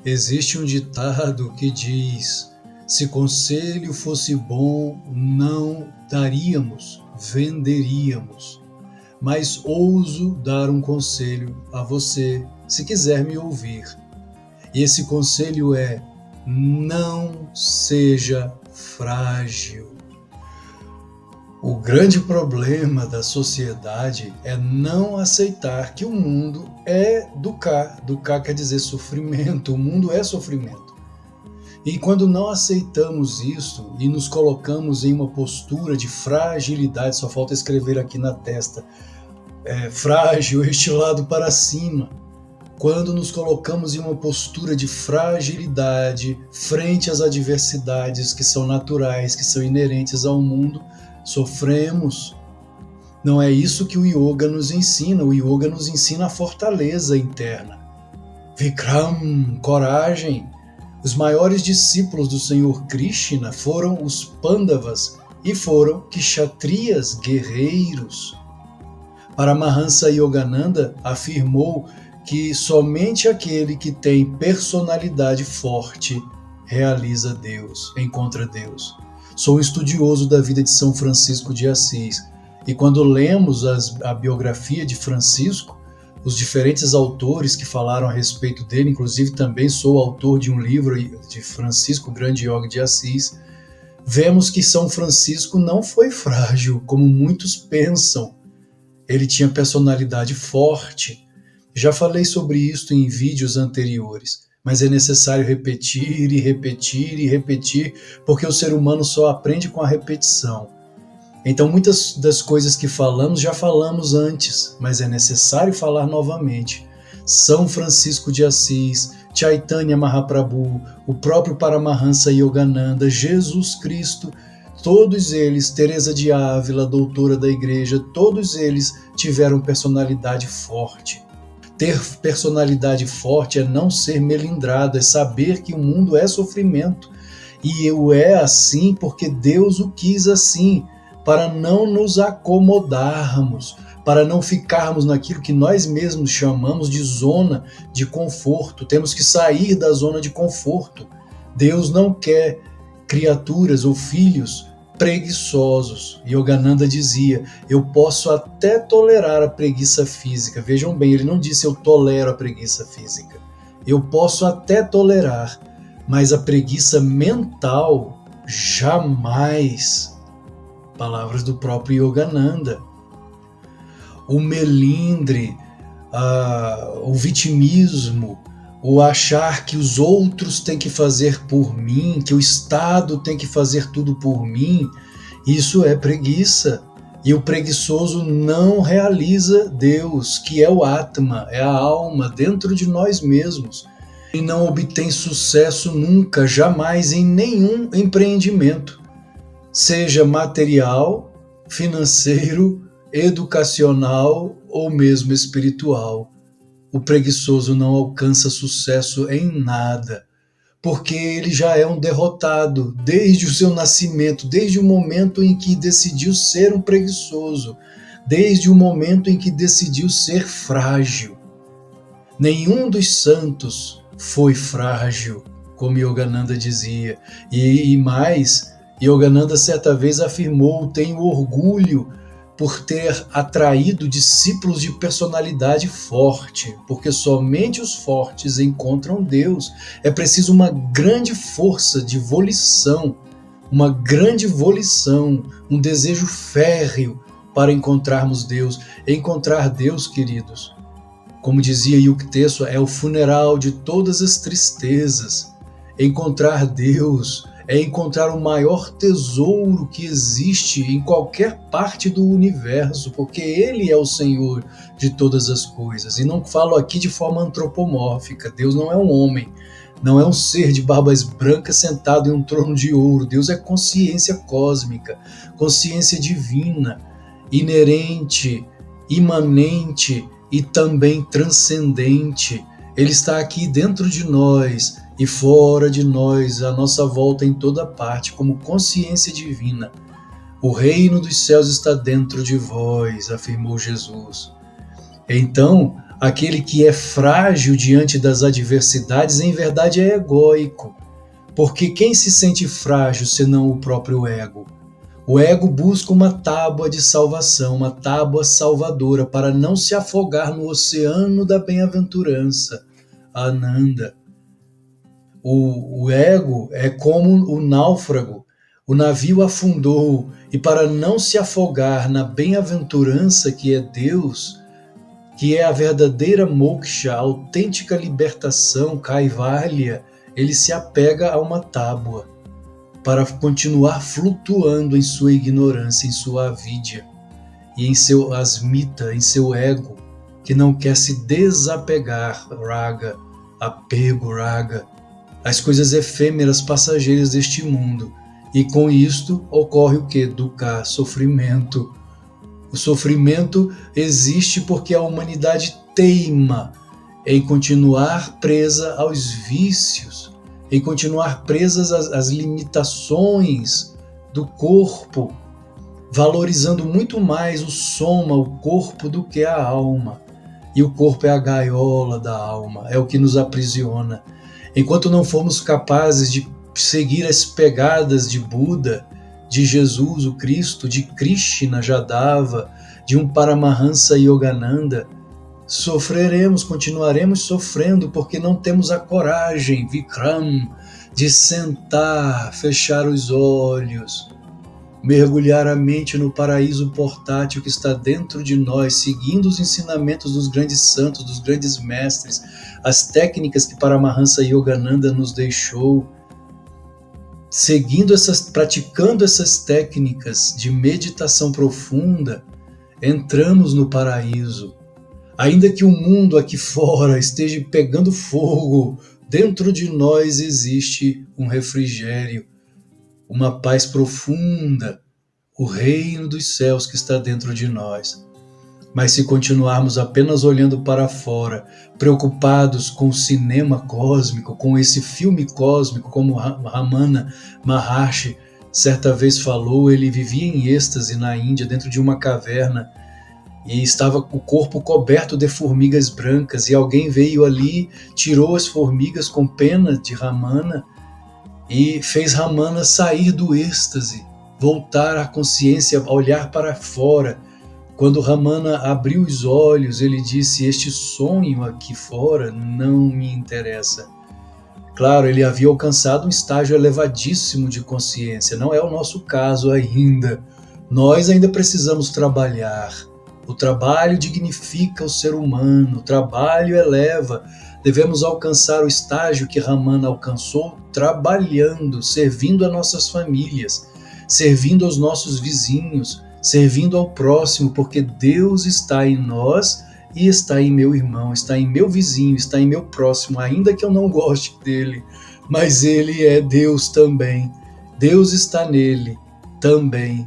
Existe um ditado que diz: se conselho fosse bom, não daríamos, venderíamos. Mas ouso dar um conselho a você, se quiser me ouvir. E esse conselho é: não seja frágil. O grande problema da sociedade é não aceitar que o mundo é do cá. Do cá quer dizer sofrimento, o mundo é sofrimento. E quando não aceitamos isso e nos colocamos em uma postura de fragilidade, só falta escrever aqui na testa, frágil, estilado para cima. Quando nos colocamos em uma postura de fragilidade frente às adversidades que são naturais, que são inerentes ao mundo, sofremos. Não é isso que o yoga nos ensina. O yoga nos ensina a fortaleza interna. Vikram, coragem. Os maiores discípulos do Senhor Krishna foram os Pandavas e foram kshatriyas, guerreiros. Paramahansa Yogananda afirmou que somente aquele que tem personalidade forte realiza Deus, encontra Deus. Sou um estudioso da vida de São Francisco de Assis, e quando lemos a biografia de Francisco, os diferentes autores que falaram a respeito dele, inclusive também sou autor de um livro de Francisco, Grande Yogi de Assis, vemos que São Francisco não foi frágil, como muitos pensam. Ele tinha personalidade forte. Já falei sobre isso em vídeos anteriores, mas é necessário repetir e repetir e repetir, porque o ser humano só aprende com a repetição. Então muitas das coisas que falamos já falamos antes, mas é necessário falar novamente. São Francisco de Assis, Chaitanya Mahaprabhu, o próprio Paramahansa Yogananda, Jesus Cristo, todos eles, Teresa de Ávila, doutora da igreja, todos eles tiveram personalidade forte. Ter personalidade forte é não ser melindrado, é saber que o mundo é sofrimento. E o é assim porque Deus o quis assim, para não nos acomodarmos, para não ficarmos naquilo que nós mesmos chamamos de zona de conforto. Temos que sair da zona de conforto. Deus não quer criaturas ou filhos preguiçosos. Yogananda dizia: eu posso até tolerar a preguiça física. Vejam bem, ele não disse eu tolero a preguiça física. Eu posso até tolerar, mas a preguiça mental jamais. Palavras do próprio Yogananda. O melindre, o vitimismo, o achar que os outros têm que fazer por mim, que o Estado tem que fazer tudo por mim, isso é preguiça. E o preguiçoso não realiza Deus, que é o Atma, é a alma dentro de nós mesmos. E não obtém sucesso nunca, jamais, em nenhum empreendimento, seja material, financeiro, educacional ou mesmo espiritual. O preguiçoso não alcança sucesso em nada, porque ele já é um derrotado desde o seu nascimento, desde o momento em que decidiu ser um preguiçoso, desde o momento em que decidiu ser frágil. Nenhum dos santos foi frágil, como Yogananda dizia, e mais, Yogananda certa vez afirmou: tenho orgulho por ter atraído discípulos de personalidade forte, porque somente os fortes encontram Deus. É preciso uma grande força de volição, uma grande volição, um desejo férreo para encontrarmos Deus. Encontrar Deus, queridos, como dizia Yukteswar, é o funeral de todas as tristezas. Encontrar Deus é encontrar o maior tesouro que existe em qualquer parte do universo, porque Ele é o Senhor de todas as coisas. E não falo aqui de forma antropomórfica. Deus não é um homem, não é um ser de barbas brancas sentado em um trono de ouro. Deus é consciência cósmica, consciência divina, inerente, imanente e também transcendente. Ele está aqui dentro de nós e fora de nós, à nossa volta em toda parte, como consciência divina. O reino dos céus está dentro de vós, afirmou Jesus. Então, Aquele que é frágil diante das adversidades, em verdade é egóico, porque quem se sente frágil senão o próprio ego? O ego busca uma tábua de salvação, uma tábua salvadora, para não se afogar no oceano da bem-aventurança, Ananda. O ego é como o náufrago. O navio afundou e para não se afogar na bem-aventurança que é Deus, que é a verdadeira moksha, a autêntica libertação, kaivalya, ele se apega a uma tábua para continuar flutuando em sua ignorância, em sua avidya e em seu asmita, em seu ego, que não quer se desapegar, raga, apego, raga, às coisas efêmeras, passageiras deste mundo. E com isto ocorre o que? Dukkha, sofrimento. O sofrimento existe porque a humanidade teima em continuar presa aos vícios, em continuar presas às limitações do corpo, valorizando muito mais o soma, o corpo, do que a alma. E o corpo é a gaiola da alma, é o que nos aprisiona. Enquanto não formos capazes de seguir as pegadas de Buda, de Jesus, o Cristo, de Krishna, Jadava, de um Paramahansa Yogananda, sofreremos, continuaremos sofrendo, porque não temos a coragem, Vikram, de sentar, fechar os olhos, mergulhar a mente no paraíso portátil que está dentro de nós, seguindo os ensinamentos dos grandes santos, dos grandes mestres, as técnicas que Paramahansa Yogananda nos deixou, praticando essas técnicas de meditação profunda, entramos no paraíso. Ainda que o mundo aqui fora esteja pegando fogo, dentro de nós existe um refrigério, uma paz profunda, o reino dos céus que está dentro de nós. Mas se continuarmos apenas olhando para fora, preocupados com o cinema cósmico, com esse filme cósmico, como Ramana Maharshi certa vez falou, ele vivia em êxtase na Índia, dentro de uma caverna, e estava o corpo coberto de formigas brancas, e alguém veio ali, tirou as formigas com pena de Ramana e fez Ramana sair do êxtase, voltar à consciência, olhar para fora. Quando Ramana abriu os olhos, ele disse: este sonho aqui fora não me interessa. Claro, ele havia alcançado um estágio elevadíssimo de consciência, não é o nosso caso ainda. Nós ainda precisamos trabalhar. O trabalho dignifica o ser humano, o trabalho eleva. Devemos alcançar o estágio que Ramana alcançou trabalhando, servindo a nossas famílias, servindo aos nossos vizinhos, servindo ao próximo, porque Deus está em nós e está em meu irmão, está em meu vizinho, está em meu próximo, ainda que eu não goste dele, mas ele é Deus também. Deus está nele também.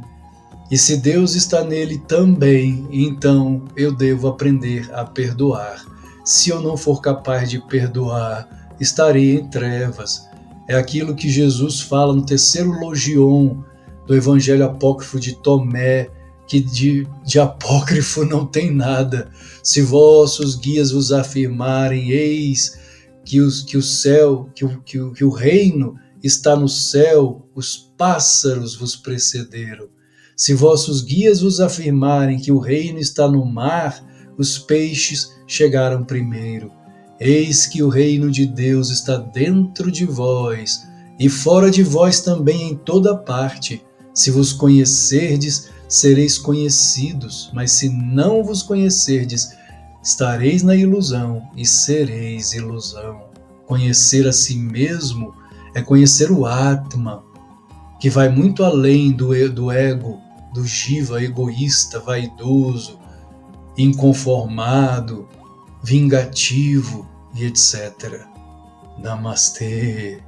E se Deus está nele também, então eu devo aprender a perdoar. Se eu não for capaz de perdoar, estarei em trevas. É aquilo que Jesus fala no terceiro logion do Evangelho Apócrifo de Tomé, que de apócrifo não tem nada. Se vossos guias vos afirmarem, eis que o reino está no céu, os pássaros vos precederam. Se vossos guias vos afirmarem que o reino está no mar, os peixes chegaram primeiro. Eis que o reino de Deus está dentro de vós, e fora de vós também em toda parte. Se vos conhecerdes, sereis conhecidos, mas se não vos conhecerdes, estareis na ilusão e sereis ilusão. Conhecer a si mesmo é conhecer o Atma, que vai muito além do ego, do jiva egoísta, vaidoso, inconformado, vingativo e etc. Namastê.